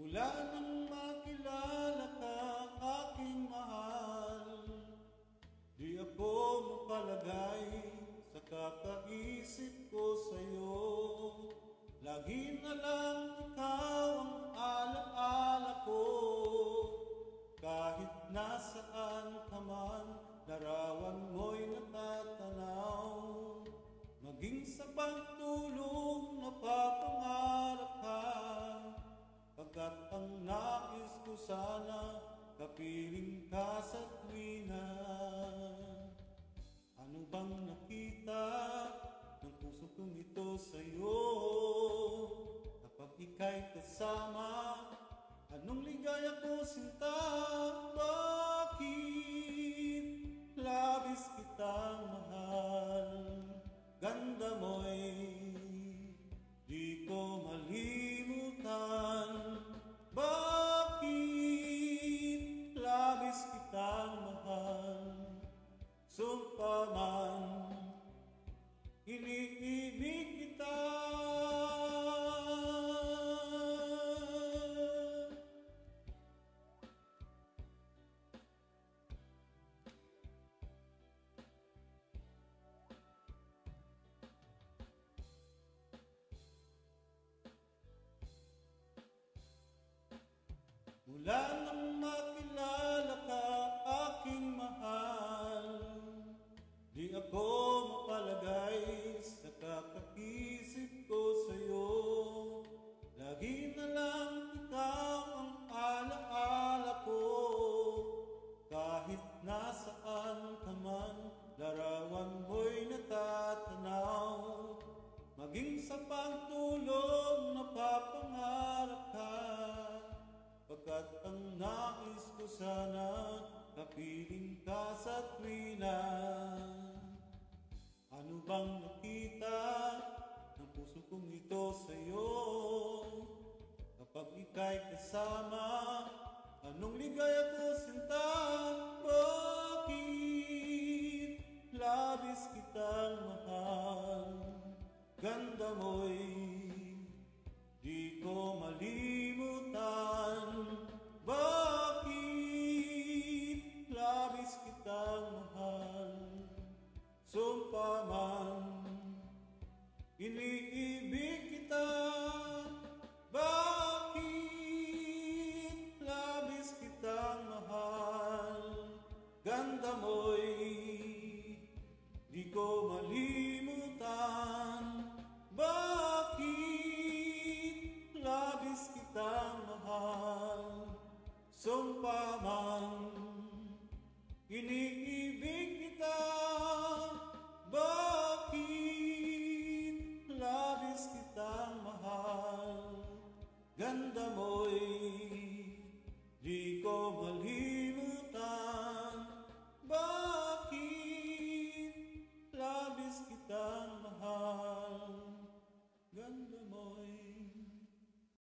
Mula nang makilala ka, aking mahal, di ako mapalagay sa kakaisip ko sa'yo. Lagi na lang ikaw ang alaala ko, kahit nasaan ka man, larawan mo'y natatanaw. Maging sa pagtulong napapangarap ka, pagkat ang nais ko sana, kapiling ka sa tuwina. Ano bang nakita ng puso kong ito sa'yo? Kapag ika'y kasama, anong ligaya ko sinta? Bakit labis kitang mahal? Ganda mo'y di ko malimutan. Bakit labis kitang mahal? Sumpa man, iniibig kita. Mula nang makilala ka, aking mahal, di ako mapalagay sa kakaisip ko sa'yo. Lagi na lang ikaw ang alaala ko, kahit nasaan ka man, larawan mo'y natatanaw. Maging sa pagtulong napapangarap ka, pagkat ang nais ko sana, kapiling ka sa tuwina. Ano bang nakita ng puso kong ito sa'yo? Kapag ika'y kasama, anong ligaya ko sinta? Bakit labis kitang mahal? Ganda mo'y di ko malimutan. Bakit labis kitang mahal? Sumpa man, iniibig kita. Bakit labis kitang mahal? Ganda mo'y di ko malimutan. Bakit labis kitang mahal? Sumpa man, iniibig